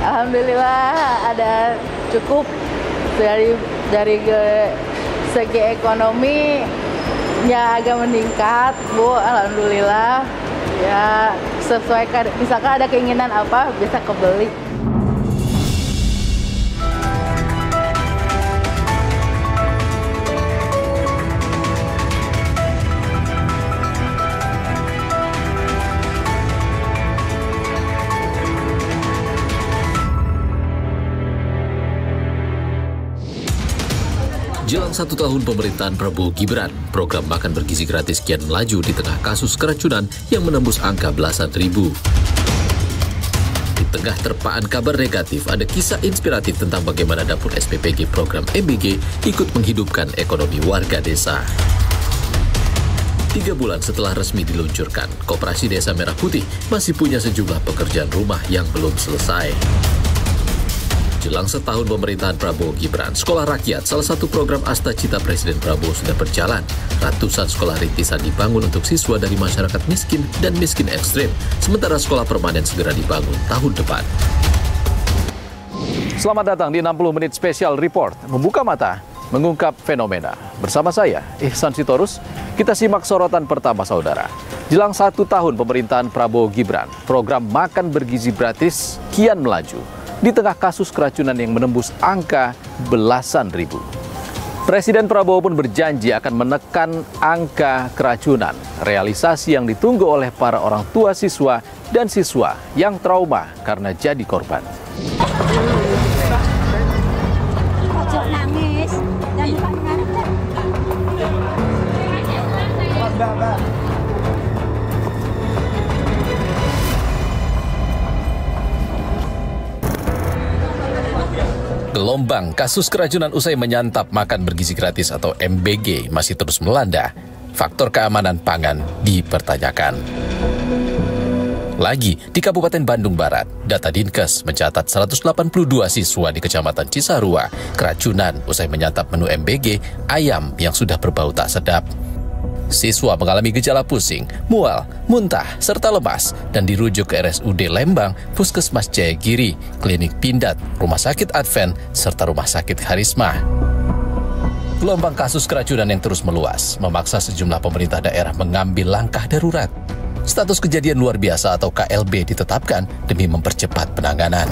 Alhamdulillah ada cukup dari segi ekonomi ya agak meningkat, Bu. Alhamdulillah. Ya sesuai misalkan ada keinginan apa bisa kebeli. Jelang 1 tahun pemerintahan Prabowo Gibran, program makan bergizi gratis kian melaju di tengah kasus keracunan yang menembus angka belasan ribu. Di tengah terpaan kabar negatif, ada kisah inspiratif tentang bagaimana dapur SPPG program MBG ikut menghidupkan ekonomi warga desa. 3 bulan setelah resmi diluncurkan, Koperasi Desa Merah Putih masih punya sejumlah pekerjaan rumah yang belum selesai. Jelang setahun pemerintahan Prabowo Gibran, Sekolah Rakyat, salah satu program Asta Cita Presiden Prabowo sudah berjalan. Ratusan sekolah rintisan dibangun untuk siswa dari masyarakat miskin dan miskin ekstrim, sementara sekolah permanen segera dibangun tahun depan. Selamat datang di 60 Menit Special Report, membuka mata, mengungkap fenomena. Bersama saya, Ihsan Sitorus, kita simak sorotan pertama saudara. Jelang 1 tahun pemerintahan Prabowo Gibran, program makan bergizi gratis kian melaju di tengah kasus keracunan yang menembus angka belasan ribu. Presiden Prabowo pun berjanji akan menekan angka keracunan, realisasi yang ditunggu oleh para orang tua siswa dan siswa yang trauma karena jadi korban. Gelombang kasus keracunan usai menyantap makan bergizi gratis atau MBG masih terus melanda. Faktor keamanan pangan dipertanyakan. Lagi, di Kabupaten Bandung Barat, data Dinkes mencatat 182 siswa di Kecamatan Cisarua keracunan usai menyantap menu MBG ayam yang sudah berbau tak sedap. Siswa mengalami gejala pusing, mual, muntah, serta lemas dan dirujuk ke RSUD Lembang, Puskesmas Jayagiri, Klinik Pindad, Rumah Sakit Advent, serta Rumah Sakit Harisma. Gelombang kasus keracunan yang terus meluas memaksa sejumlah pemerintah daerah mengambil langkah darurat. Status kejadian luar biasa atau KLB ditetapkan demi mempercepat penanganan.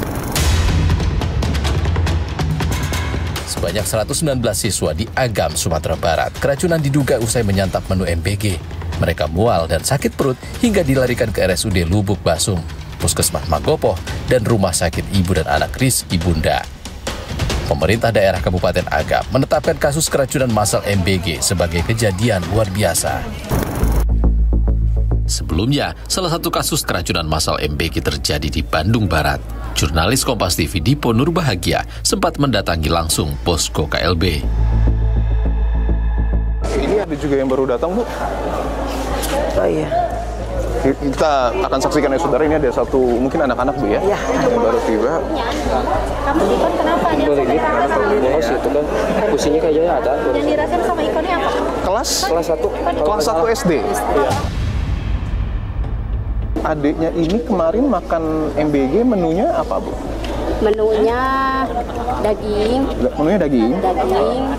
Sebanyak 119 siswa di Agam, Sumatera Barat, keracunan diduga usai menyantap menu MBG. Mereka mual dan sakit perut hingga dilarikan ke RSUD Lubuk Basum, Puskesmas Magopoh, dan Rumah Sakit Ibu dan Anak Rizky Bunda. Pemerintah daerah Kabupaten Agam menetapkan kasus keracunan massal MBG sebagai kejadian luar biasa. Sebelumnya, salah satu kasus keracunan massal MBG terjadi di Bandung Barat. Jurnalis Kompas TV Dipo Nurbahagia sempat mendatangi langsung posko KLB. Ini ada juga yang baru datang, Bu. Oh iya. Kita akan saksikan ya, saudara, ini ada satu mungkin anak-anak, Bu, ya? Iya. Yang baru tiba. Kamu ikon kenapa? Bolos itu kan pusingnya kayaknya ada. Yang dirasain sama ikonnya apa? Kelas 1. Kelas 1 SD. Iya. Adiknya ini kemarin makan MBG, menunya apa, Bu? Menunya daging,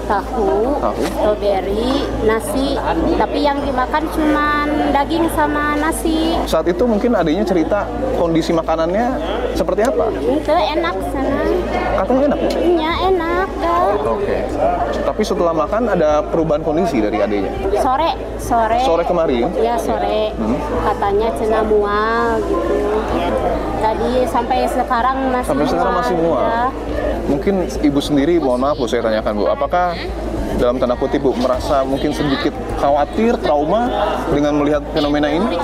tahu, strawberry, nasi. Tapi yang dimakan cuma daging sama nasi. Saat itu mungkin adiknya cerita kondisi makanannya seperti apa? Itu enak sana. Katanya enak, Bu? Iya enak. Oke. Tapi setelah makan ada perubahan kondisi dari adiknya? Sore kemarin? Ya sore. Katanya cina mual gitu. Tadi sampai sekarang masih mual. Ya. Mungkin Ibu sendiri, mohon maaf, Bu, saya tanyakan, Bu, apakah dalam tanda kutip, Bu, merasa mungkin sedikit khawatir, trauma dengan melihat fenomena ini?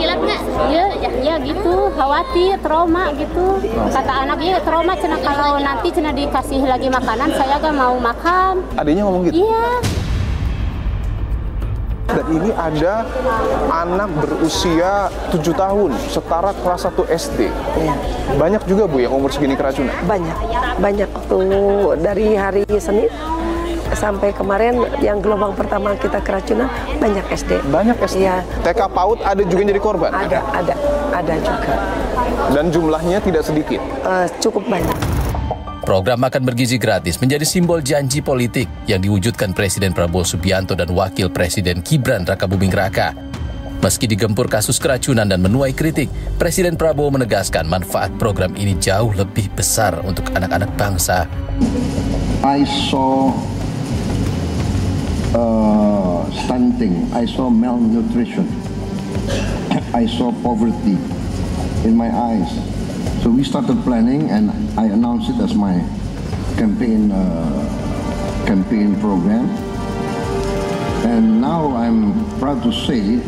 Iya gitu, khawatir, trauma gitu. Kata anaknya trauma, cina kalau nanti cina dikasih lagi makanan, saya gak mau makan. Adiknya ngomong gitu? Iya. Dan ini ada anak berusia 7 tahun, setara kelas 1 SD. Iya. Banyak juga, Bu, yang umur segini keracunan? Banyak tuh dari hari Senin sampai kemarin yang gelombang pertama kita keracunan banyak SD. Banyak SD? Iya. TK PAUD ada juga yang jadi korban? Ada juga. Dan jumlahnya tidak sedikit? Cukup banyak. Program makan bergizi gratis menjadi simbol janji politik yang diwujudkan Presiden Prabowo Subianto dan Wakil Presiden Gibran Rakabuming Raka. Meski digempur kasus keracunan dan menuai kritik, Presiden Prabowo menegaskan manfaat program ini jauh lebih besar untuk anak-anak bangsa. I saw stunting, I saw malnutrition, I saw poverty in my eyes. So we started planning, and I announced it as my campaign program. And now I'm proud to say,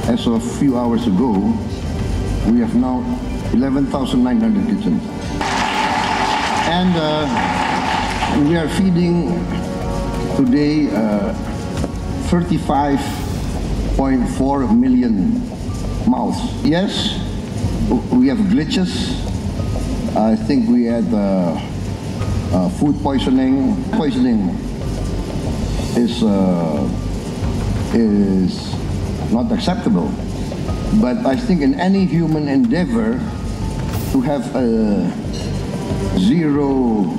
as of a few hours ago, we have now 11,900 kitchens. And we are feeding today 35.4 million mouths. Yes, we have glitches. I think we had food poisoning. Poisoning is not acceptable. But I think in any human endeavor to have a zero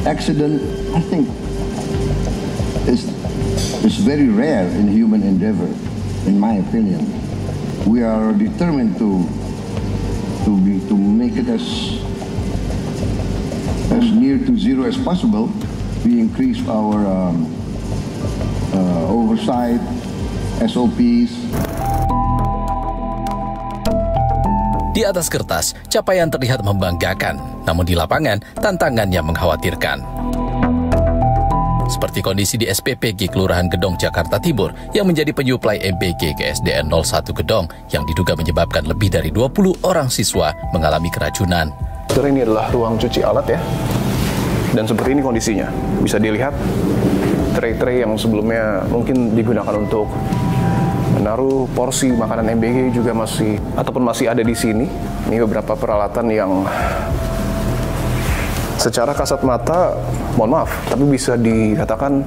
accident, I think is very rare in human endeavor, in my opinion. We are determined to make it as near to zero as possible. We increase our oversight, SOPs. Di atas kertas, capaian terlihat membanggakan, namun di lapangan, tantangannya mengkhawatirkan. Seperti kondisi di SPPG Kelurahan Gedong, Jakarta Timur yang menjadi penyuplai MBG ke SDN 01 Gedong yang diduga menyebabkan lebih dari 20 orang siswa mengalami keracunan. Ini adalah ruang cuci alat ya. Dan seperti ini kondisinya. Bisa dilihat tray-tray yang sebelumnya mungkin digunakan untuk menaruh porsi makanan MBG juga masih ada di sini. Ini beberapa peralatan yang secara kasat mata, mohon maaf, tapi bisa dikatakan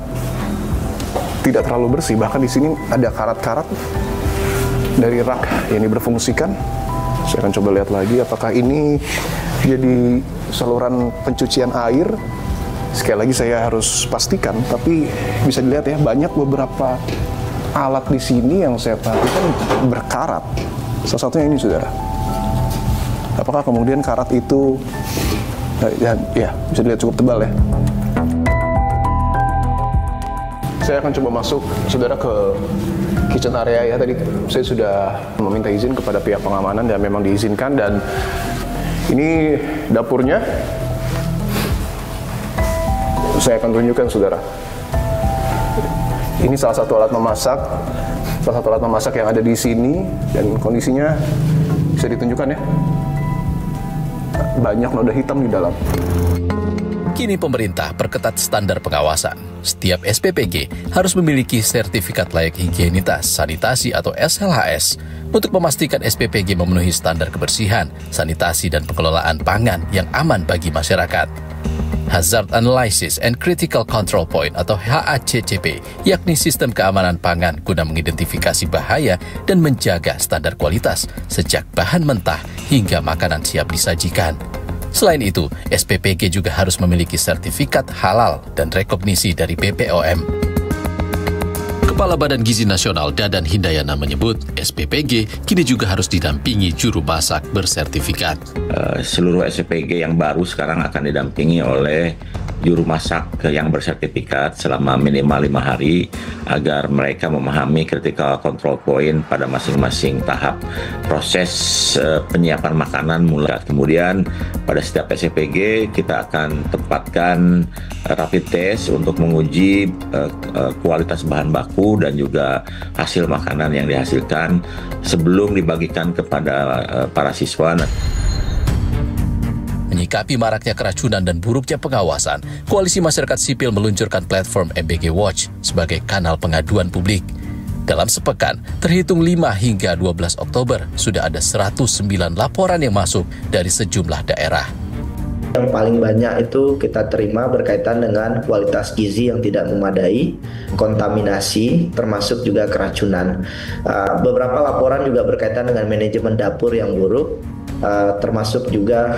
tidak terlalu bersih. Bahkan di sini ada karat-karat dari rak yang berfungsikan. Saya akan coba lihat lagi apakah ini jadi saluran pencucian air. Sekali lagi saya harus pastikan, tapi bisa dilihat ya banyak beberapa alat di sini yang saya perhatikan berkarat. Salah satunya ini, saudara. Apakah kemudian karat itu ya bisa dilihat cukup tebal ya. Saya akan coba masuk, saudara, ke kitchen area ya. Tadi saya sudah meminta izin kepada pihak pengamanan dan memang diizinkan. Dan ini dapurnya. Saya akan tunjukkan, saudara. Ini salah satu alat memasak yang ada di sini, dan kondisinya bisa ditunjukkan ya. Banyak noda hitam di dalam. Kini pemerintah perketat standar pengawasan. Setiap SPPG harus memiliki sertifikat layak higienitas, sanitasi atau SLHS untuk memastikan SPPG memenuhi standar kebersihan, sanitasi dan pengelolaan pangan yang aman bagi masyarakat. Hazard Analysis and Critical Control Point atau HACCP, yakni sistem keamanan pangan guna mengidentifikasi bahaya dan menjaga standar kualitas sejak bahan mentah hingga makanan siap disajikan. Selain itu, SPPG juga harus memiliki sertifikat halal dan rekognisi dari BPOM. Kepala Badan Gizi Nasional Dadan Hindayana menyebut SPPG kini juga harus didampingi juru masak bersertifikat. Seluruh SPPG yang baru sekarang akan didampingi oleh juru masak yang bersertifikat selama minimal 5 hari agar mereka memahami critical control point pada masing-masing tahap proses penyiapan makanan mulai. Kemudian pada setiap SPPG kita akan tempatkan rapid test untuk menguji kualitas bahan baku dan juga hasil makanan yang dihasilkan sebelum dibagikan kepada para siswa. Menyikapi maraknya keracunan dan buruknya pengawasan, Koalisi Masyarakat Sipil meluncurkan platform MBG Watch sebagai kanal pengaduan publik. Dalam sepekan, terhitung 5 hingga 12 Oktober, sudah ada 109 laporan yang masuk dari sejumlah daerah. Yang paling banyak itu kita terima berkaitan dengan kualitas gizi yang tidak memadai, kontaminasi, termasuk juga keracunan. Beberapa laporan juga berkaitan dengan manajemen dapur yang buruk, termasuk juga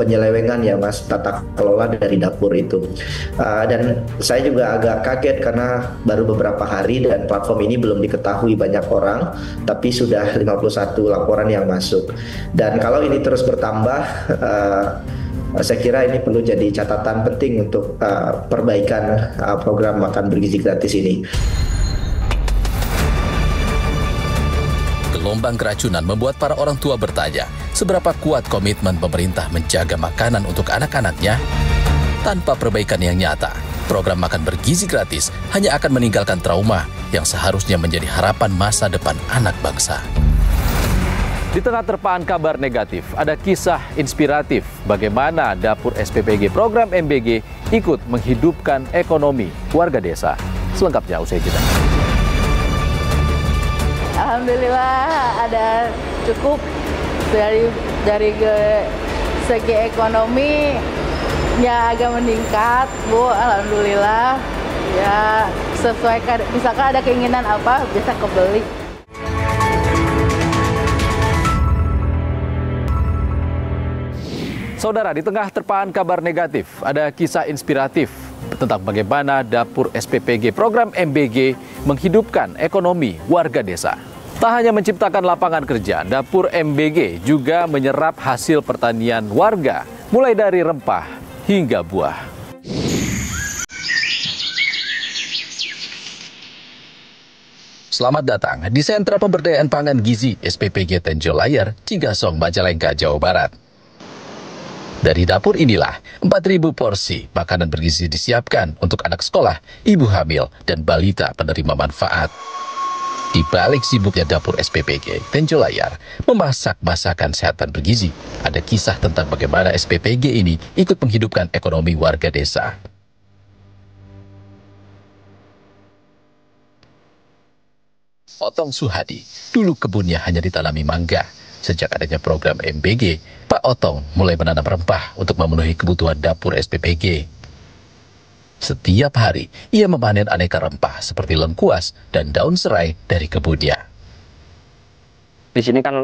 penyelewengan ya Mas, tata kelola dari dapur itu. Dan saya juga agak kaget karena baru beberapa hari dan platform ini belum diketahui banyak orang, tapi sudah 51 laporan yang masuk. Dan kalau ini terus bertambah, saya kira ini perlu jadi catatan penting untuk perbaikan program makan bergizi gratis ini. Gelombang keracunan membuat para orang tua bertanya, seberapa kuat komitmen pemerintah menjaga makanan untuk anak-anaknya? Tanpa perbaikan yang nyata, program makan bergizi gratis hanya akan meninggalkan trauma yang seharusnya menjadi harapan masa depan anak bangsa. Di tengah terpaan kabar negatif, ada kisah inspiratif bagaimana dapur SPPG program MBG ikut menghidupkan ekonomi warga desa. Selengkapnya usai jeda. Alhamdulillah ada cukup dari segi ekonomi ya agak meningkat, Bu. Alhamdulillah ya sesuai, misalkan ada keinginan apa bisa kebeli. Saudara, di tengah terpaan kabar negatif, ada kisah inspiratif tentang bagaimana dapur SPPG program MBG menghidupkan ekonomi warga desa. Tak hanya menciptakan lapangan kerja, dapur MBG juga menyerap hasil pertanian warga, mulai dari rempah hingga buah. Selamat datang di Sentra Pemberdayaan Pangan Gizi SPPG Tenjo Layar, Cigasong, Majalengka, Jawa Barat. Dari dapur inilah 4.000 porsi makanan bergizi disiapkan untuk anak sekolah, ibu hamil, dan balita penerima manfaat. Di balik sibuknya dapur SPPG Tenjo Layar memasak masakan sehat bergizi, ada kisah tentang bagaimana SPPG ini ikut menghidupkan ekonomi warga desa. Otong Suhadi, dulu kebunnya hanya ditanami mangga. Sejak adanya program MBG, Pak Otong mulai menanam rempah untuk memenuhi kebutuhan dapur SPPG. Setiap hari, ia memanen aneka rempah seperti lengkuas dan daun serai dari kebunnya. Di sini kan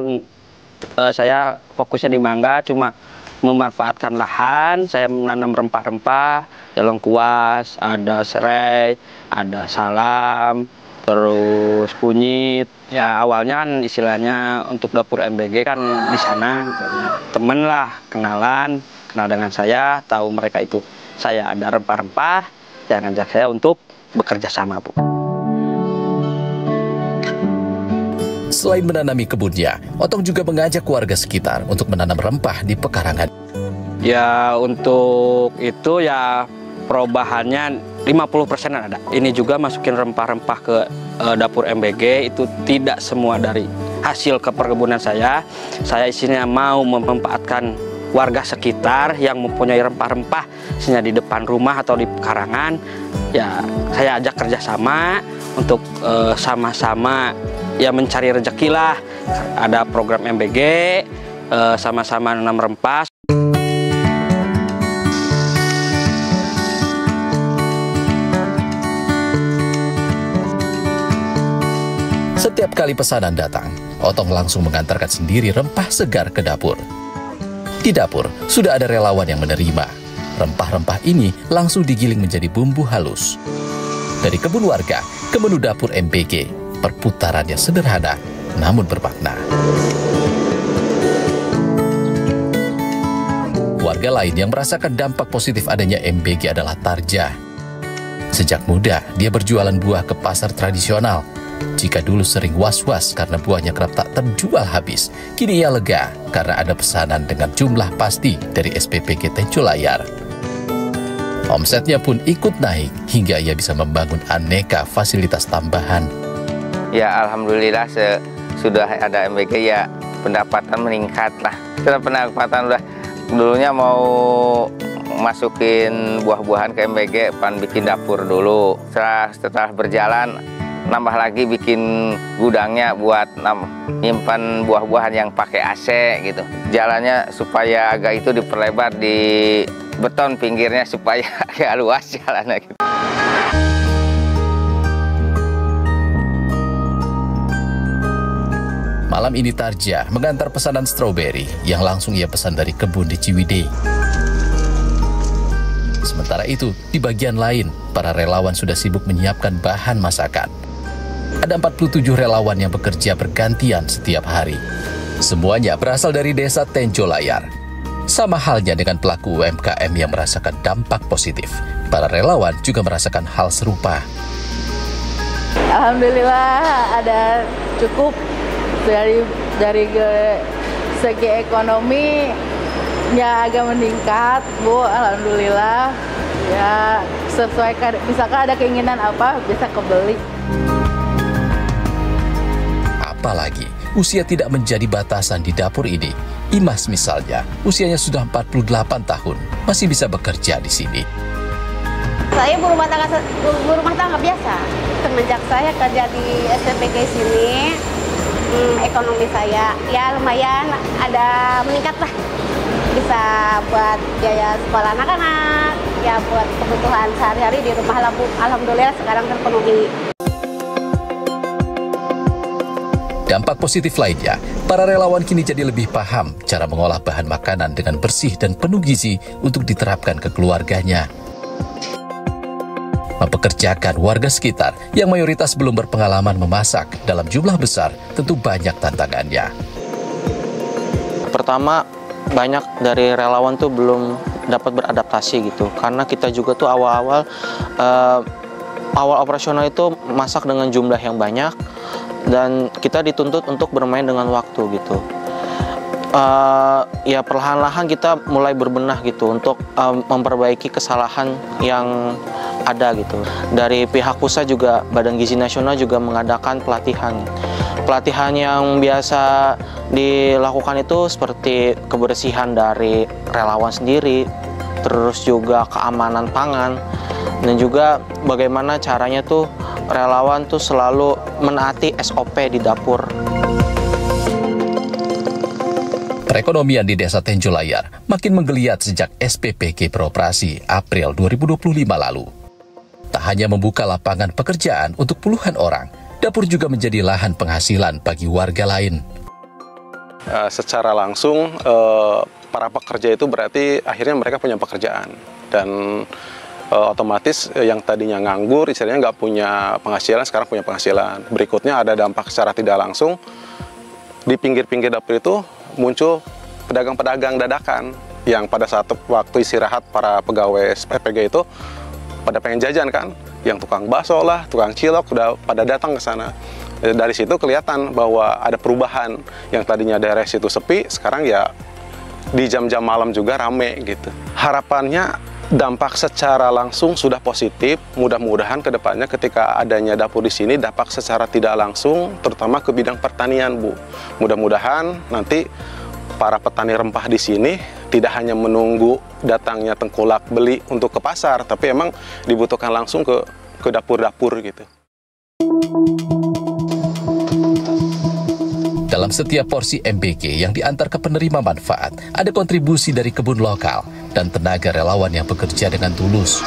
saya fokusnya di mangga, cuma memanfaatkan lahan, saya menanam rempah-rempah, ada lengkuas, ada serai, ada salam, terus kunyit. Ya awalnya kan istilahnya untuk dapur MBG kan di sana temen lah, kenal dengan saya, tahu mereka itu saya ada rempah-rempah, saya ngajak saya untuk bekerja sama, Bu. Selain menanami kebunnya, Otong juga mengajak warga sekitar untuk menanam rempah di pekarangan. Ya untuk itu ya perubahannya 50% ada. Ini juga masukin rempah-rempah ke dapur MBG, itu tidak semua dari hasil keperkebunan saya. Saya isinya mau memanfaatkan warga sekitar yang mempunyai rempah-rempah, misalnya di depan rumah atau di pekarangan, ya saya ajak kerjasama untuk sama-sama ya mencari rezeki lah. Ada program MBG, sama-sama nanam rempah. Setiap kali pesanan datang, Otong langsung mengantarkan sendiri rempah segar ke dapur. Di dapur, sudah ada relawan yang menerima. Rempah-rempah ini langsung digiling menjadi bumbu halus. Dari kebun warga ke menu dapur MBG, perputarannya sederhana, namun bermakna. Warga lain yang merasakan dampak positif adanya MBG adalah Tarja. Sejak muda, dia berjualan buah ke pasar tradisional. Jika dulu sering was-was karena buahnya kerap tak terjual habis, kini ia lega karena ada pesanan dengan jumlah pasti dari SPPG Tenjo Layar. Omsetnya pun ikut naik hingga ia bisa membangun aneka fasilitas tambahan. Ya alhamdulillah sudah ada MBG ya pendapatan meningkat lah. Setelah pendapatan udah dulunya mau masukin buah-buahan ke MBG, bikin dapur dulu. Setelah berjalan nambah lagi bikin gudangnya buat nyimpan buah-buahan yang pakai AC gitu. Jalannya supaya agak itu diperlebar, di beton pinggirnya supaya agak luas jalannya gitu. Malam ini Tarja mengantar pesanan stroberi yang langsung ia pesan dari kebun di Ciwidey. Sementara itu, di bagian lain, para relawan sudah sibuk menyiapkan bahan masakan. Ada 47 relawan yang bekerja bergantian setiap hari. Semuanya berasal dari desa Tenjolayar. Sama halnya dengan pelaku UMKM yang merasakan dampak positif. Para relawan juga merasakan hal serupa. Alhamdulillah ada cukup dari segi ekonomi ya agak meningkat, Bu. Alhamdulillah ya sesuai, misalkan ada keinginan apa bisa kebeli. Apalagi usia tidak menjadi batasan di dapur ini. Imas misalnya, usianya sudah 48 tahun, masih bisa bekerja di sini. Saya berumah tangga biasa. Semenjak saya kerja di SPPG sini, ekonomi saya ya lumayan ada meningkat lah. Bisa buat biaya sekolah anak-anak, ya buat kebutuhan sehari-hari di rumah. Alhamdulillah sekarang terpenuhi. Dampak positif lainnya, para relawan kini jadi lebih paham cara mengolah bahan makanan dengan bersih dan penuh gizi untuk diterapkan ke keluarganya. Mempekerjakan warga sekitar yang mayoritas belum berpengalaman memasak dalam jumlah besar tentu banyak tantangannya. Pertama, banyak dari relawan tuh belum dapat beradaptasi gitu, karena kita juga tuh awal operasional itu masak dengan jumlah yang banyak dan kita dituntut untuk bermain dengan waktu gitu. Ya perlahan-lahan kita mulai berbenah gitu untuk memperbaiki kesalahan yang ada gitu. Dari pihak pusat juga, Badan Gizi Nasional juga mengadakan pelatihan. Pelatihan yang biasa dilakukan itu seperti kebersihan dari relawan sendiri, terus juga keamanan pangan, dan juga bagaimana caranya tuh relawan tuh selalu menaati SOP di dapur. Perekonomian di Desa Tenjolayar makin menggeliat sejak SPPG beroperasi April 2025 lalu. Tak hanya membuka lapangan pekerjaan untuk puluhan orang, dapur juga menjadi lahan penghasilan bagi warga lain. Secara langsung, para pekerja itu berarti akhirnya mereka punya pekerjaan. Dan otomatis yang tadinya nganggur, istilahnya nggak punya penghasilan, sekarang punya penghasilan. Berikutnya ada dampak secara tidak langsung, di pinggir-pinggir dapur itu muncul pedagang-pedagang dadakan yang pada saat waktu istirahat para pegawai SPPG itu pada pengen jajan kan, yang tukang bakso lah, tukang cilok udah pada datang ke sana. Dari situ kelihatan bahwa ada perubahan, yang tadinya daerah situ sepi, sekarang ya di jam-jam malam juga rame gitu. Harapannya dampak secara langsung sudah positif, mudah-mudahan ke depannya ketika adanya dapur di sini dampak secara tidak langsung, terutama ke bidang pertanian, Bu. Mudah-mudahan nanti para petani rempah di sini tidak hanya menunggu datangnya tengkulak beli untuk ke pasar, tapi emang dibutuhkan langsung ke dapur-dapur gitu. Dalam setiap porsi MBG yang diantar ke penerima manfaat, ada kontribusi dari kebun lokal dan tenaga relawan yang bekerja dengan tulus.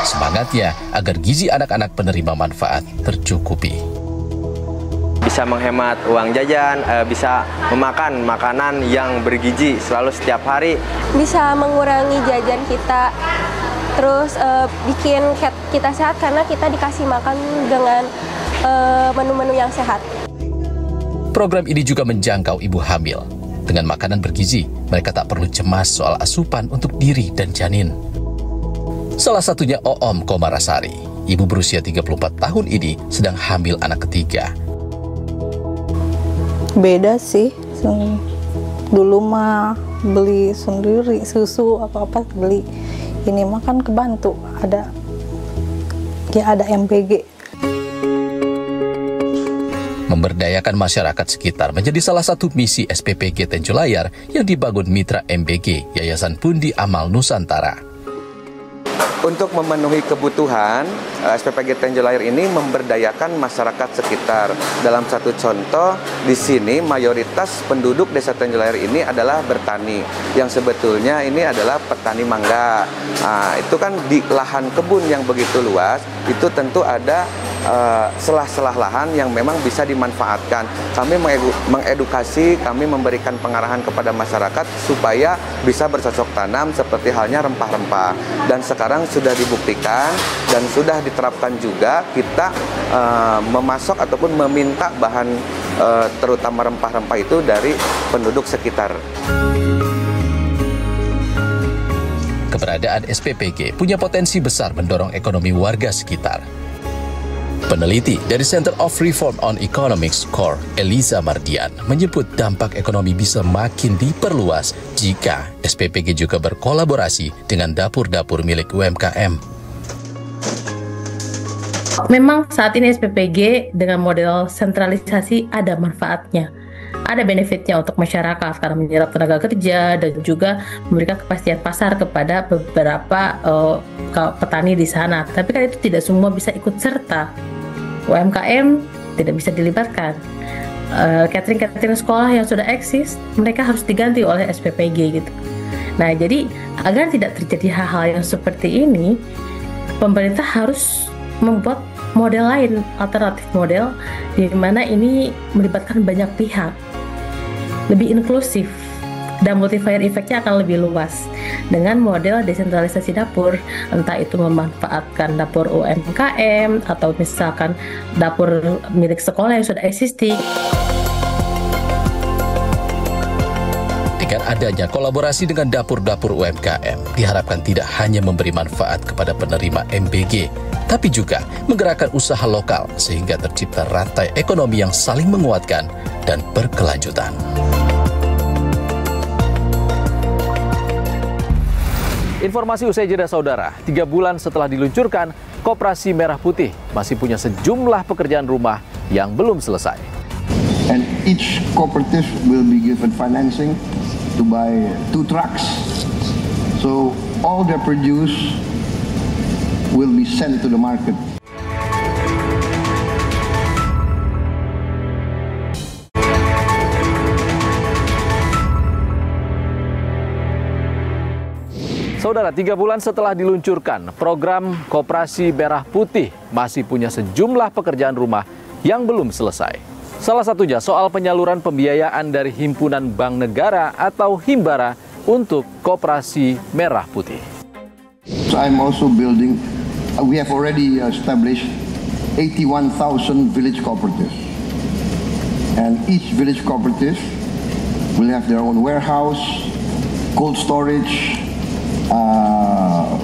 Semangatnya agar gizi anak-anak penerima manfaat tercukupi. Bisa menghemat uang jajan, bisa memakan makanan yang bergizi selalu setiap hari. Bisa mengurangi jajan kita, terus bikin kita sehat karena kita dikasih makan dengan menu-menu yang sehat. Program ini juga menjangkau ibu hamil. Dengan makanan bergizi, mereka tak perlu cemas soal asupan untuk diri dan janin. Salah satunya Oom Komarasari. Ibu berusia 34 tahun ini sedang hamil anak ketiga. Beda sih. Dulu mah beli sendiri susu apa-apa beli. Ini mah kan kebantu ada MBG. Memberdayakan masyarakat sekitar menjadi salah satu misi SPPG Tenjolayar yang dibangun mitra MBG Yayasan Pundi Amal Nusantara. Untuk memenuhi kebutuhan, SPPG Tenjolayar ini memberdayakan masyarakat sekitar. Dalam satu contoh, di sini mayoritas penduduk desa Tenjolayar ini adalah bertani. Yang sebetulnya ini adalah petani mangga. Nah, itu kan di lahan kebun yang begitu luas, itu tentu ada selah-selah lahan yang memang bisa dimanfaatkan. Kami mengedukasi, kami memberikan pengarahan kepada masyarakat supaya bisa bercocok tanam seperti halnya rempah-rempah. Dan sekarang sudah dibuktikan dan sudah diterapkan juga kita memasok ataupun meminta bahan terutama rempah-rempah itu dari penduduk sekitar. Keberadaan SPPG punya potensi besar mendorong ekonomi warga sekitar. Peneliti dari Center of Reform on Economics CORE, Eliza Mardian, menyebut dampak ekonomi bisa makin diperluas jika SPPG juga berkolaborasi dengan dapur-dapur milik UMKM. Memang saat ini SPPG dengan model sentralisasi ada manfaatnya. Ada benefitnya untuk masyarakat karena menyerap tenaga kerja dan juga memberikan kepastian pasar kepada beberapa petani di sana. Tapi kan itu tidak semua bisa ikut serta. UMKM tidak bisa dilibatkan. Catering sekolah yang sudah eksis, mereka harus diganti oleh SPPG gitu. Nah, jadi agar tidak terjadi hal-hal yang seperti ini, pemerintah harus membuat model lain, alternatif model, di mana ini melibatkan banyak pihak, lebih inklusif, dan multiplier efeknya akan lebih luas. Dengan model desentralisasi dapur, entah itu memanfaatkan dapur UMKM, atau misalkan dapur milik sekolah yang sudah existing. Dengan adanya kolaborasi dengan dapur-dapur UMKM, diharapkan tidak hanya memberi manfaat kepada penerima MBG, tapi juga menggerakkan usaha lokal sehingga tercipta rantai ekonomi yang saling menguatkan dan berkelanjutan. Informasi usai jeda saudara, 3 bulan setelah diluncurkan, Koperasi Merah Putih masih punya sejumlah pekerjaan rumah yang belum selesai. And each cooperative will be given financing to buy 2 trucks. So all they produce will be sent to the market. Saudara, 3 bulan setelah diluncurkan, program Koperasi Merah Putih masih punya sejumlah pekerjaan rumah yang belum selesai. Salah satunya soal penyaluran pembiayaan dari Himpunan Bank Negara atau Himbara untuk Koperasi Merah Putih. So I'm also building, we have already established 81,000 village cooperatives. And each village cooperative will have their own warehouse, cold storage,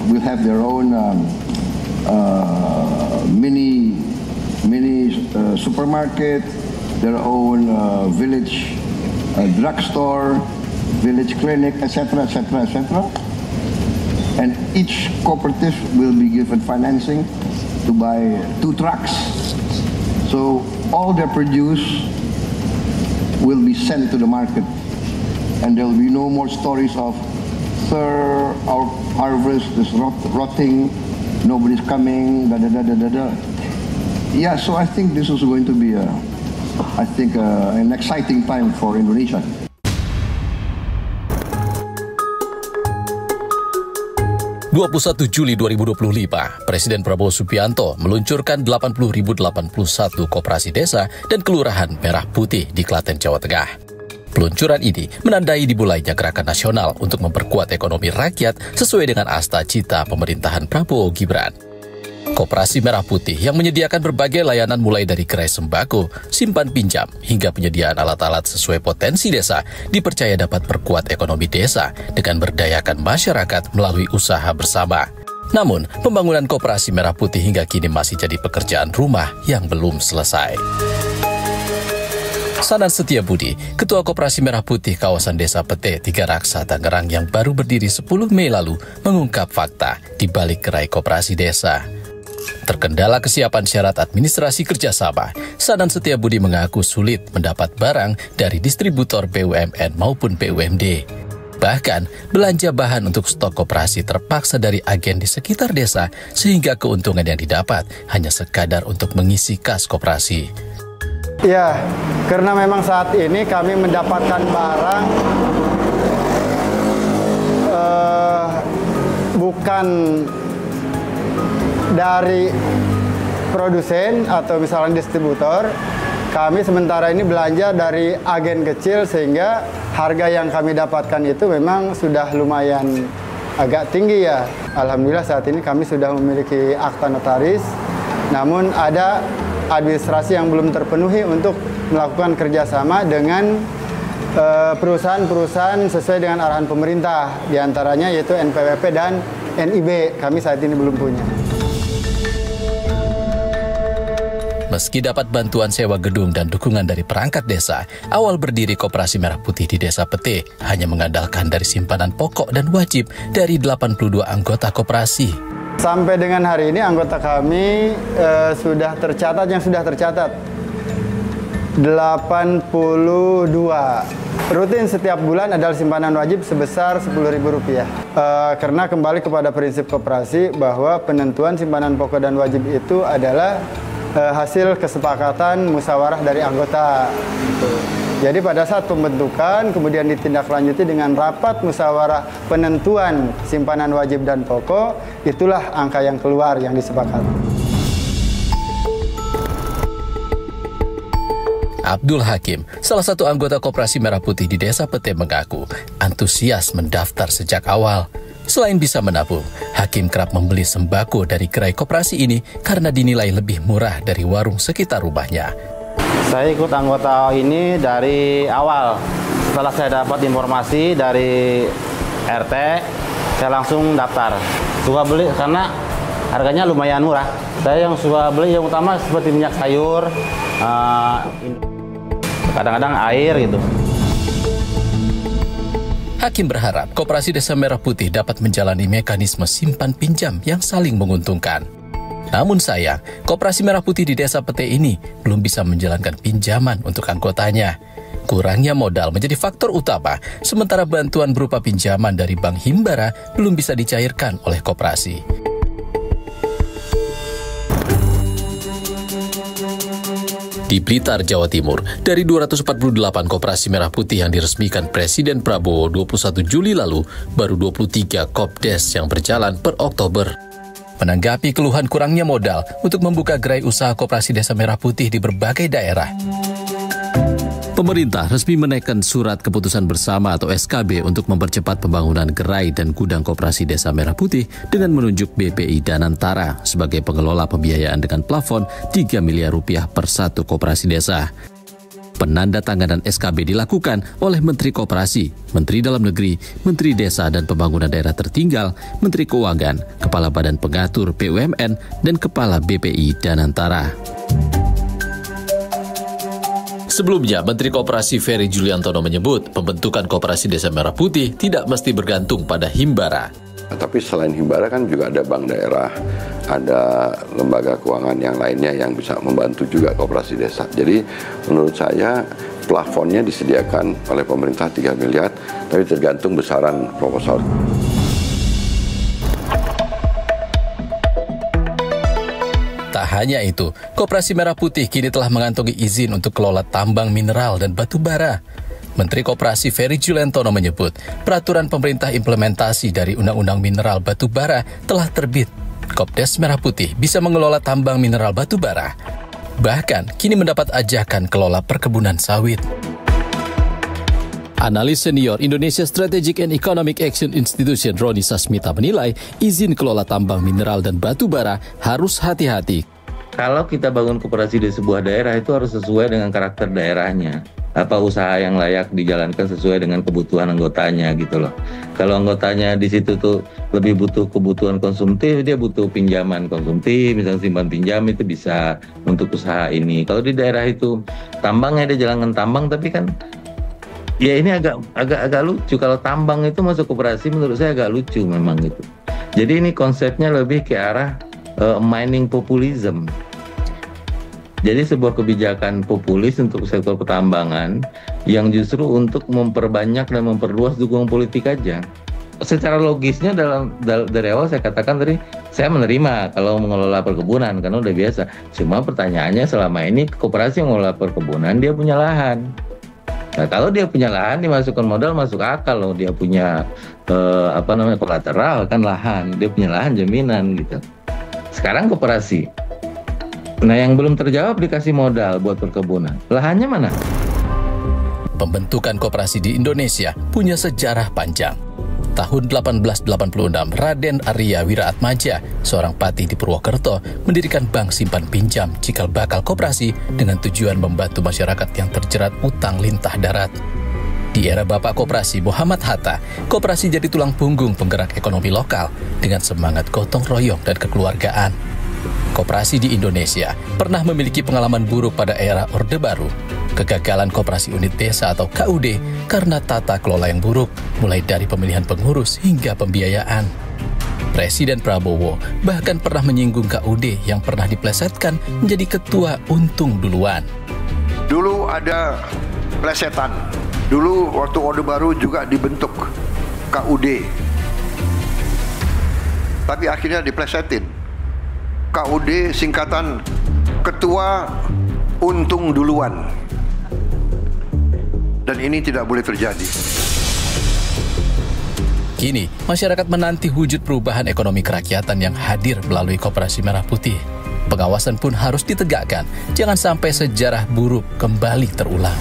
will have their own mini supermarket, their own village drugstore, village clinic, etc., etc., etc. And each cooperative will be given financing to buy 2 trucks. So all they produce will be sent to the market, and there will be no more stories of, "Sir, our harvest is rotting, nobody's coming, da da da da da." Yeah, so I think this is going to be an exciting time for Indonesia. Juli 2025, Presiden Prabowo Subianto meluncurkan 80.081 koperasi desa dan kelurahan merah putih di Klaten, Jawa Tengah. Peluncuran ini menandai dimulainya gerakan nasional untuk memperkuat ekonomi rakyat sesuai dengan asta cita pemerintahan Prabowo Gibran. Koperasi Merah Putih yang menyediakan berbagai layanan mulai dari gerai sembako, simpan pinjam, hingga penyediaan alat-alat sesuai potensi desa dipercaya dapat perkuat ekonomi desa dengan berdayakan masyarakat melalui usaha bersama. Namun, pembangunan Koperasi Merah Putih hingga kini masih jadi pekerjaan rumah yang belum selesai. Sanan Setiabudi, Ketua Koperasi Merah Putih kawasan Desa Pete, Tiga Raksa, Tangerang yang baru berdiri 10 Mei lalu, mengungkap fakta di balik gerai koperasi desa. Terkendala kesiapan syarat administrasi kerjasama, Sanan Setiabudi mengaku sulit mendapat barang dari distributor BUMN maupun BUMD. Bahkan, belanja bahan untuk stok koperasi terpaksa dari agen di sekitar desa, sehingga keuntungan yang didapat hanya sekadar untuk mengisi kas koperasi. Ya, karena memang saat ini kami mendapatkan barang bukan dari produsen atau misalnya distributor, kami sementara ini belanja dari agen kecil sehingga harga yang kami dapatkan itu memang sudah lumayan agak tinggi ya. Alhamdulillah saat ini kami sudah memiliki akta notaris, namun ada administrasi yang belum terpenuhi untuk melakukan kerjasama dengan perusahaan-perusahaan sesuai dengan arahan pemerintah, diantaranya yaitu NPWP dan NIB. Kami saat ini belum punya. Meski dapat bantuan sewa gedung dan dukungan dari perangkat desa, awal berdiri Koperasi Merah Putih di Desa Pete hanya mengandalkan dari simpanan pokok dan wajib dari 82 anggota koperasi. Sampai dengan hari ini anggota kami sudah tercatat 82. Rutin setiap bulan adalah simpanan wajib sebesar Rp10.000. Karena kembali kepada prinsip koperasi bahwa penentuan simpanan pokok dan wajib itu adalah hasil kesepakatan musyawarah dari anggota. Jadi pada saat pembentukan kemudian ditindaklanjuti dengan rapat musyawarah penentuan simpanan wajib dan pokok, itulah angka yang keluar yang disepakati. Abdul Hakim, salah satu anggota Koperasi Merah Putih di Desa Pete mengaku antusias mendaftar sejak awal. Selain bisa menabung, Hakim kerap membeli sembako dari gerai koperasi ini karena dinilai lebih murah dari warung sekitar rumahnya. Saya ikut anggota ini dari awal. Setelah saya dapat informasi dari RT, saya langsung daftar. Suka beli karena harganya lumayan murah. Saya yang suka beli yang utama seperti minyak sayur, kadang-kadang air gitu. Hakim berharap Koperasi Desa Merah Putih dapat menjalani mekanisme simpan pinjam yang saling menguntungkan. Namun sayang, Koperasi Merah Putih di Desa Pete ini belum bisa menjalankan pinjaman untuk anggotanya. Kurangnya modal menjadi faktor utama, sementara bantuan berupa pinjaman dari Bank Himbara belum bisa dicairkan oleh koperasi. Di Blitar, Jawa Timur, dari 248 Koperasi Merah Putih yang diresmikan Presiden Prabowo 21 Juli lalu, baru 23 Kopdes yang berjalan per Oktober. Menanggapi keluhan kurangnya modal untuk membuka gerai usaha Koperasi Desa Merah Putih di berbagai daerah, pemerintah resmi menaikkan surat keputusan bersama atau SKB untuk mempercepat pembangunan gerai dan gudang Koperasi Desa Merah Putih dengan menunjuk BPI Danantara sebagai pengelola pembiayaan dengan plafon Rp3 miliar per satu koperasi desa. Penandatanganan SKB dilakukan oleh Menteri Koperasi, Menteri Dalam Negeri, Menteri Desa dan Pembangunan Daerah Tertinggal, Menteri Keuangan, Kepala Badan Pengatur BUMN, dan Kepala BPI Danantara. Sebelumnya, Menteri Koperasi Ferry Juliantono menyebut pembentukan Koperasi Desa Merah Putih tidak mesti bergantung pada Himbara. Tapi selain Himbara kan juga ada bank daerah, ada lembaga keuangan yang lainnya yang bisa membantu juga koperasi desa. Jadi menurut saya plafonnya disediakan oleh pemerintah 3 miliar, tapi tergantung besaran proposal. Tak hanya itu, Koperasi Merah Putih kini telah mengantongi izin untuk kelola tambang mineral dan batu bara. Menteri Koperasi Ferry Juliantono menyebut, peraturan pemerintah implementasi dari Undang-Undang Mineral Batu Bara telah terbit. Kopdes Merah Putih bisa mengelola tambang mineral batu bara. Bahkan, kini mendapat ajakan kelola perkebunan sawit. Analis senior Indonesia Strategic and Economic Action Institution Roni Sasmita menilai izin kelola tambang mineral dan batu bara harus hati-hati. Kalau kita bangun koperasi di sebuah daerah itu harus sesuai dengan karakter daerahnya. Apa usaha yang layak dijalankan sesuai dengan kebutuhan anggotanya gitu loh. Kalau anggotanya di situ tuh lebih butuh kebutuhan konsumtif, dia butuh pinjaman konsumtif, misalnya simpan pinjam itu bisa untuk usaha ini. Kalau di daerah itu tambangnya dia jalankan tambang, tapi kan ya ini agak lucu kalau tambang itu masuk koperasi, menurut saya agak lucu memang gitu. Jadi ini konsepnya lebih ke arah mining populism. Jadi sebuah kebijakan populis untuk sektor pertambangan yang justru untuk memperbanyak dan memperluas dukungan politik aja. Secara logisnya dari awal saya katakan tadi, saya menerima kalau mengelola perkebunan karena udah biasa. Cuma pertanyaannya selama ini koperasi yang mengelola perkebunan dia punya lahan. Nah kalau dia punya lahan dimasukkan modal masuk akal loh, dia punya kolateral kan lahan, dia punya lahan jaminan gitu. Sekarang koperasi Nah, yang belum terjawab dikasih modal buat perkebunan. Lahannya mana? Pembentukan koperasi di Indonesia punya sejarah panjang. Tahun 1886, Raden Arya Wiraatmaja, seorang patih di Purwokerto, mendirikan bank simpan pinjam cikal bakal koperasi dengan tujuan membantu masyarakat yang terjerat utang lintah darat. Di era Bapak Koperasi Muhammad Hatta, koperasi jadi tulang punggung penggerak ekonomi lokal dengan semangat gotong royong dan kekeluargaan. Koperasi di Indonesia pernah memiliki pengalaman buruk pada era Orde Baru. Kegagalan koperasi unit desa atau KUD karena tata kelola yang buruk, mulai dari pemilihan pengurus hingga pembiayaan. Presiden Prabowo bahkan pernah menyinggung KUD yang pernah diplesetkan menjadi ketua untung duluan. Dulu ada plesetan. Dulu waktu Orde Baru juga dibentuk KUD. Tapi akhirnya diplesetin. KUD singkatan Ketua Untung Duluan. Dan ini tidak boleh terjadi. Kini, masyarakat menanti wujud perubahan ekonomi kerakyatan yang hadir melalui Koperasi Merah Putih. Pengawasan pun harus ditegakkan, jangan sampai sejarah buruk kembali terulang.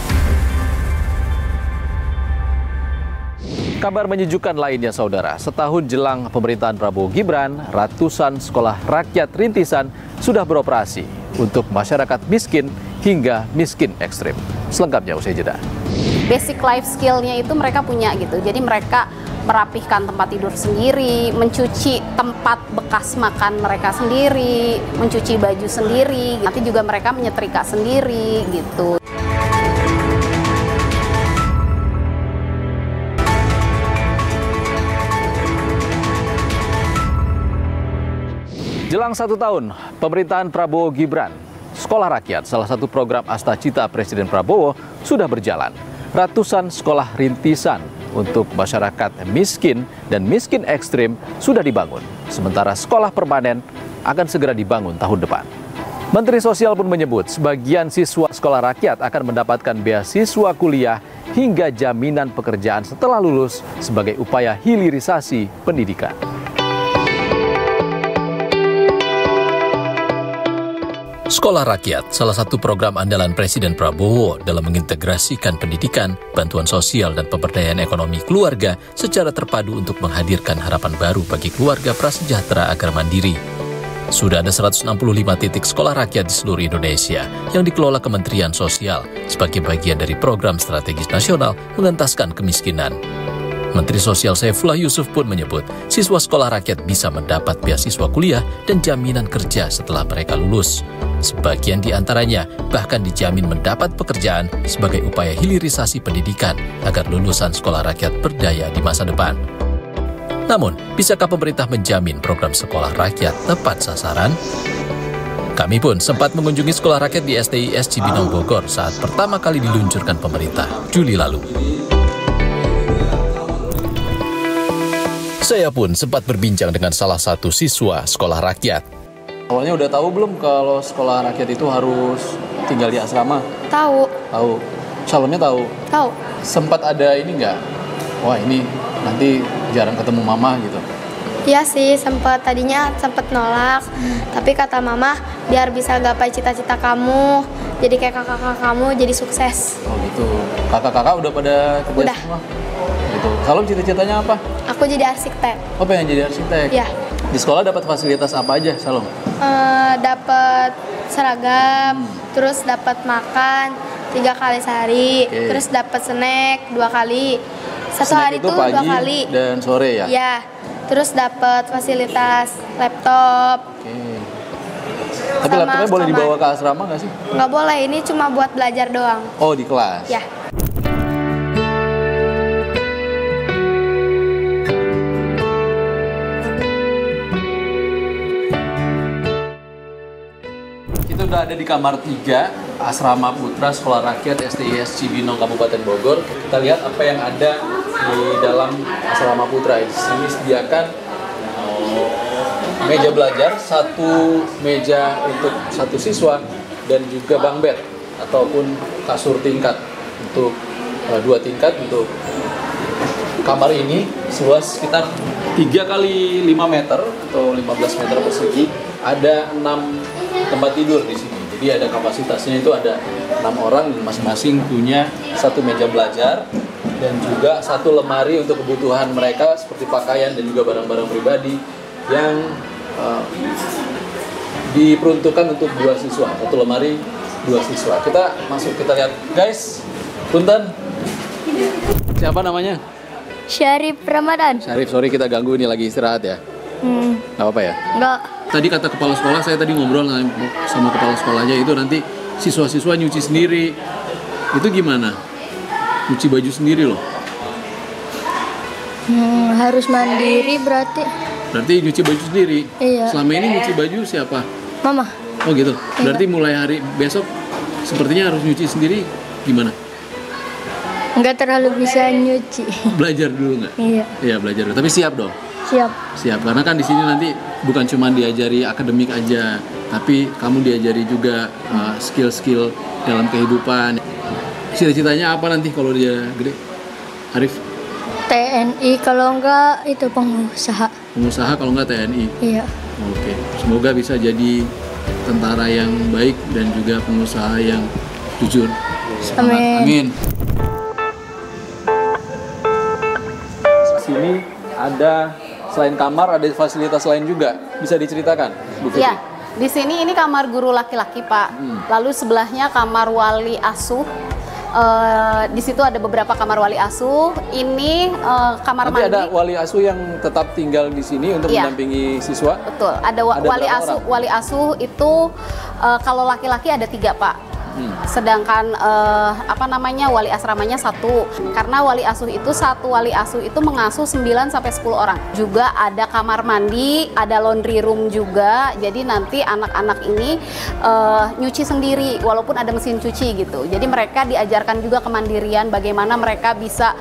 Kabar menyejukkan lainnya, saudara. Setahun jelang pemerintahan Prabowo Gibran, ratusan sekolah rakyat rintisan sudah beroperasi untuk masyarakat miskin hingga miskin ekstrim. Selengkapnya usai jeda. Basic life skill-nya itu mereka punya gitu. Jadi mereka merapihkan tempat tidur sendiri, mencuci tempat bekas makan mereka sendiri, mencuci baju sendiri. Nanti juga mereka menyetrika sendiri gitu. Jelang 1 tahun pemerintahan Prabowo Gibran, Sekolah Rakyat, salah satu program Astacita Presiden Prabowo, sudah berjalan. Ratusan sekolah rintisan untuk masyarakat miskin dan miskin ekstrim sudah dibangun. Sementara sekolah permanen akan segera dibangun tahun depan. Menteri Sosial pun menyebut sebagian siswa sekolah rakyat akan mendapatkan beasiswa kuliah hingga jaminan pekerjaan setelah lulus sebagai upaya hilirisasi pendidikan. Sekolah Rakyat, salah satu program andalan Presiden Prabowo dalam mengintegrasikan pendidikan, bantuan sosial, dan pemberdayaan ekonomi keluarga secara terpadu untuk menghadirkan harapan baru bagi keluarga prasejahtera agar mandiri. Sudah ada 165 titik sekolah rakyat di seluruh Indonesia yang dikelola Kementerian Sosial sebagai bagian dari program strategis nasional mengentaskan kemiskinan. Menteri Sosial Saifullah Yusuf pun menyebut siswa sekolah rakyat bisa mendapat beasiswa kuliah dan jaminan kerja setelah mereka lulus. Sebagian di antaranya bahkan dijamin mendapat pekerjaan sebagai upaya hilirisasi pendidikan agar lulusan sekolah rakyat berdaya di masa depan. Namun, bisakah pemerintah menjamin program sekolah rakyat tepat sasaran? Kami pun sempat mengunjungi sekolah rakyat di STIS Cibinong Bogor saat pertama kali diluncurkan pemerintah, Juli lalu. Saya pun sempat berbincang dengan salah satu siswa sekolah rakyat. Awalnya udah tahu belum kalau sekolah rakyat itu harus tinggal di asrama? Tahu. Tahu. Calonnya tahu? Tahu. Sempat ada ini nggak? Wah, ini nanti jarang ketemu mama gitu. Iya sih, tadinya sempat nolak. Tapi kata mama, biar bisa gapai cita-cita kamu, jadi kayak kakak-kakak kamu, jadi sukses. Oh gitu. Kakak-kakak udah pada kerja semua? Gitu. Salom cita-citanya apa? Aku jadi arsitek. Oh, pengen jadi arsitek? Iya. Di sekolah dapat fasilitas apa aja, Salom? Dapat seragam, terus dapat makan 3 kali sehari, terus dapat snack 2 kali. Satu hari itu 2 kali. Dan sore ya? Iya. Terus dapat fasilitas laptop. Tapi laptopnya boleh dibawa ke asrama nggak sih? Nggak boleh, ini cuma buat belajar doang. Oh, di kelas? Ya. Kita udah ada di kamar 3 Asrama Putra Sekolah Rakyat STIS Cibinong Kabupaten Bogor. Kita lihat apa yang ada di dalam Asrama Putra. Di sini disediakan meja belajar, 1 meja untuk 1 siswa, dan juga bunk bed ataupun kasur tingkat untuk 2 tingkat untuk kamar ini. Seluas sekitar 3 kali 5 meter atau 15 meter persegi. Ada 6 tempat tidur di sini. Jadi ada kapasitasnya itu ada 6 orang dan masing-masing punya 1 meja belajar dan juga 1 lemari untuk kebutuhan mereka seperti pakaian dan juga barang-barang pribadi yang diperuntukkan untuk 2 siswa. 1 lemari 2 siswa. Kita masuk, kita lihat. Guys, punten. Siapa namanya? Syarif Ramadan. Syarif, sorry kita ganggu, ini lagi istirahat ya. Nggak apa-apa ya? Enggak. Tadi kata kepala sekolah, saya tadi ngobrol sama kepala sekolahnya, itu nanti siswa-siswa nyuci sendiri. Itu gimana? Nyuci baju sendiri loh. Harus mandiri berarti. Berarti nyuci baju sendiri? Iya. Selama ini nyuci baju siapa? Mama. Oh gitu? Iya. Berarti mulai hari besok sepertinya harus nyuci sendiri, gimana? Enggak terlalu bisa nyuci. Belajar dulu nggak? Iya. Iya, belajar dulu. Tapi siap dong? Siap. Siap, karena kan di sini nanti bukan cuma diajari akademik aja, tapi kamu diajari juga skill-skill dalam kehidupan. Cita-citanya apa nanti kalau dia gede? Arif? TNI, kalau enggak itu pengusaha. Pengusaha, kalau enggak TNI? Iya. Oke, semoga bisa jadi tentara yang baik dan juga pengusaha yang jujur. Amin. Amin. Sini ada, selain kamar, ada fasilitas lain juga. Bisa diceritakan, Bu Fitri? Iya, di sini ini kamar guru laki-laki, Pak. Lalu sebelahnya kamar wali asuh. Di situ ada beberapa kamar wali asuh. Ini kamar Nanti mandi. ada wali asuh yang tetap tinggal di sini untuk mendampingi siswa? Betul. Ada wali asuh. Orang? Wali asuh itu kalau laki-laki ada 3, Pak. Sedangkan wali asramanya 1. Karena wali asuh itu wali asuh itu mengasuh 9 sampai 10 orang. Juga ada kamar mandi, ada laundry room juga. Jadi nanti anak-anak ini nyuci sendiri walaupun ada mesin cuci gitu. Jadi mereka diajarkan juga kemandirian, bagaimana mereka bisa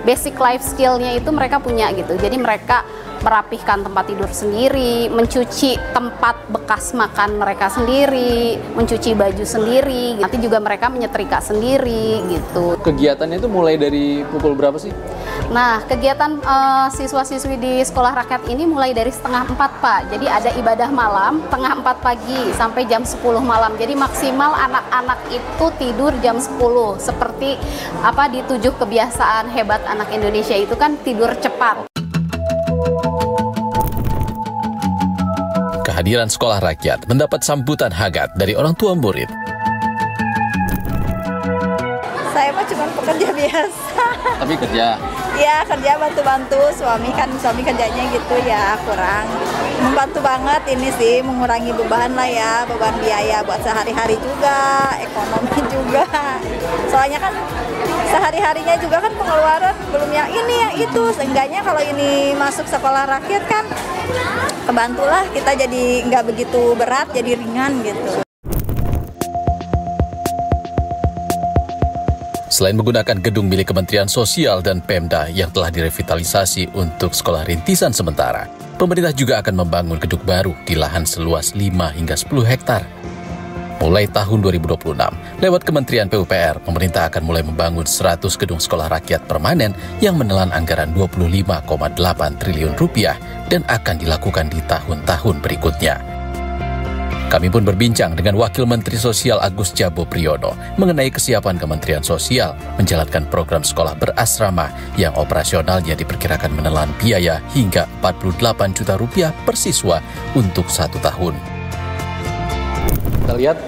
basic life skill-nya itu mereka punya gitu. Jadi mereka merapihkan tempat tidur sendiri, mencuci tempat bekas makan mereka sendiri, mencuci baju sendiri. Nanti juga mereka menyetrika sendiri gitu. Kegiatannya itu mulai dari pukul berapa sih? Nah, kegiatan siswa-siswi di sekolah rakyat ini mulai dari 3:30, Pak. Jadi ada ibadah malam 3:30 pagi sampai jam 10 malam. Jadi maksimal anak-anak itu tidur jam 10. Seperti di 7 kebiasaan hebat anak Indonesia itu kan tidur cepat. Kehadiran sekolah rakyat mendapat sambutan hangat dari orang tua murid. Saya mah cuma pekerja biasa. Tapi kerja? Iya, kerja bantu-bantu. Suami kerjanya gitu ya, kurang. Membantu banget ini sih, mengurangi beban lah ya, beban biaya buat sehari-hari juga, ekonomi juga. Soalnya kan sehari-harinya juga kan pengeluaran belum yang ini yang itu. Seenggaknya kalau ini masuk sekolah rakyat kan kebantulah, kita jadi nggak begitu berat, jadi ringan gitu. Selain menggunakan gedung milik Kementerian Sosial dan Pemda yang telah direvitalisasi untuk sekolah rintisan sementara, pemerintah juga akan membangun gedung baru di lahan seluas 5 hingga 10 hektar. Mulai tahun 2026, lewat Kementerian PUPR, pemerintah akan mulai membangun 100 gedung sekolah rakyat permanen yang menelan anggaran 25,8 triliun rupiah dan akan dilakukan di tahun-tahun berikutnya. Kami pun berbincang dengan Wakil Menteri Sosial Agus Jabo Priyono mengenai kesiapan Kementerian Sosial menjalankan program sekolah berasrama yang operasionalnya diperkirakan menelan biaya hingga 48 juta rupiah per siswa untuk 1 tahun. Kita lihat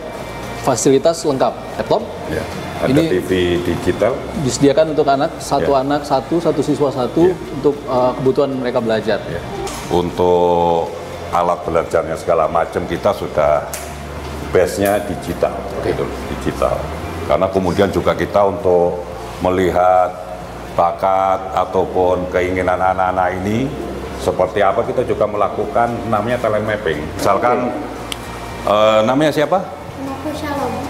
fasilitas lengkap, laptop. Ya, ada ini TV digital. Disediakan untuk anak, anak satu siswa satu untuk kebutuhan mereka belajar. Ya. Untuk alat belajarnya segala macam kita sudah base-nya digital, gitu, digital. Karena kemudian juga kita untuk melihat bakat ataupun keinginan anak-anak ini seperti apa, kita juga melakukan namanya talent mapping. Misalkan namanya siapa?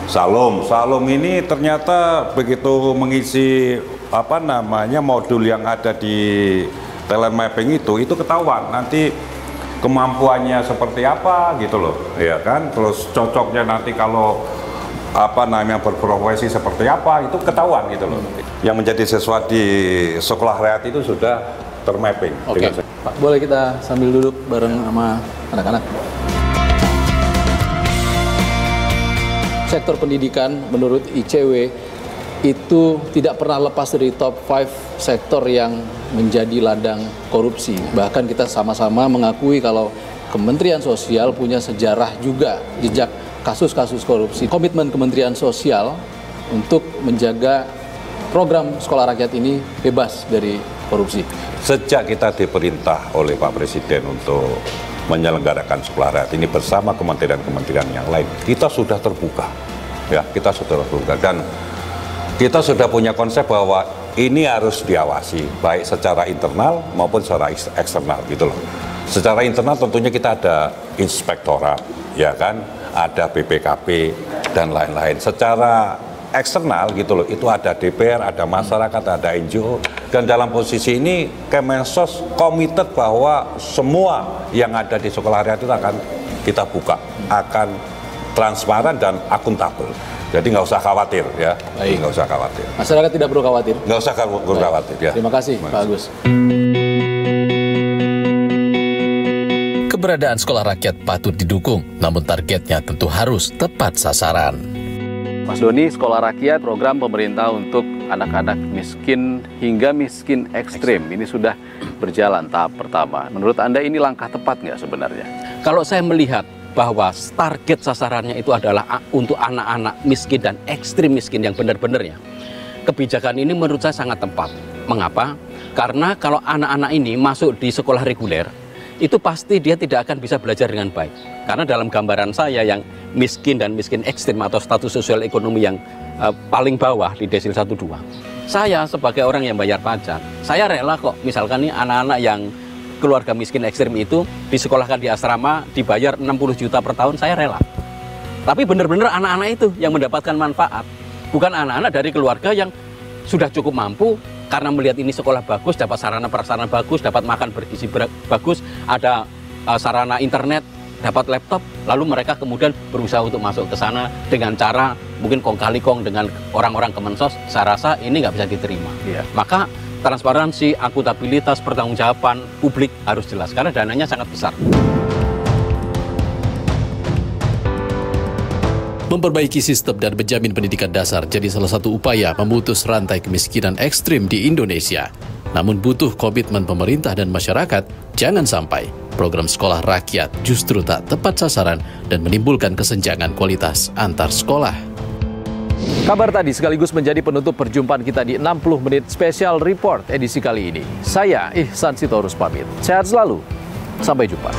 Salom ini ternyata begitu mengisi modul yang ada di talent mapping itu ketahuan nanti kemampuannya seperti apa gitu loh, ya kan? Terus cocoknya nanti kalau berprofesi seperti apa itu ketahuan gitu loh. Yang menjadi siswa di sekolah rakyat itu sudah termapping. Oke, Pak, boleh kita sambil duduk bareng sama anak-anak? sektor pendidikan menurut ICW itu tidak pernah lepas dari top 5 sektor yang menjadi ladang korupsi. Bahkan kita sama-sama mengakui kalau Kementerian Sosial punya sejarah juga jejak kasus-kasus korupsi. Komitmen Kementerian Sosial untuk menjaga program sekolah rakyat ini bebas dari korupsi. Sejak kita diperintah oleh Pak Presiden untuk menyelenggarakan sekolah rakyat ini bersama kementerian-kementerian yang lain, kita sudah terbuka. Ya, kita sudah terbuka dan kita sudah punya konsep bahwa ini harus diawasi, baik secara internal maupun secara eksternal gitu loh. Secara internal tentunya kita ada inspektorat, ya kan, ada BPKP dan lain-lain. Secara eksternal gitu loh, itu ada DPR, ada masyarakat, ada NGO. Dan dalam posisi ini Kemensos komited bahwa semua yang ada di sekolah rakyat itu akan kita buka, akan transparan dan akuntabel. Jadi nggak usah khawatir ya, nggak usah khawatir. Masyarakat tidak perlu khawatir? Nggak usah khawatir ya. Terima kasih Pak Agus. Keberadaan sekolah rakyat patut didukung, namun targetnya tentu harus tepat sasaran. Mas Doni, sekolah rakyat program pemerintah untuk anak-anak miskin hingga miskin ekstrim ini sudah berjalan tahap pertama. Menurut Anda ini langkah tepat nggak sebenarnya? Kalau saya melihat bahwa target sasarannya itu adalah untuk anak-anak miskin dan ekstrim miskin yang benar-benar ya, kebijakan ini menurut saya sangat tepat. Mengapa? Karena kalau anak-anak ini masuk di sekolah reguler, itu pasti dia tidak akan bisa belajar dengan baik. Karena dalam gambaran saya yang miskin dan miskin ekstrim atau status sosial ekonomi yang paling bawah di desil 1-2, saya sebagai orang yang bayar pajak, saya rela kok misalkan nih anak-anak yang keluarga miskin ekstrim itu disekolahkan di asrama, dibayar 60 juta per tahun, saya rela. Tapi benar-benar anak-anak itu yang mendapatkan manfaat, bukan anak-anak dari keluarga yang sudah cukup mampu karena melihat ini sekolah bagus, dapat sarana prasarana bagus, dapat makan bergizi bagus, ada sarana internet, dapat laptop, lalu mereka kemudian berusaha untuk masuk ke sana dengan cara mungkin kong kali kong dengan orang-orang Kemensos. Saya rasa ini nggak bisa diterima. Maka transparansi, akuntabilitas, pertanggungjawaban publik harus jelas karena dananya sangat besar. Memperbaiki sistem dan menjamin pendidikan dasar jadi salah satu upaya memutus rantai kemiskinan ekstrim di Indonesia. Namun butuh komitmen pemerintah dan masyarakat, jangan sampai program sekolah rakyat justru tak tepat sasaran dan menimbulkan kesenjangan kualitas antar sekolah. Kabar tadi sekaligus menjadi penutup perjumpaan kita di 60 menit Special Report edisi kali ini. Saya Ihsan Sitorus pamit. Sehat selalu. Sampai jumpa.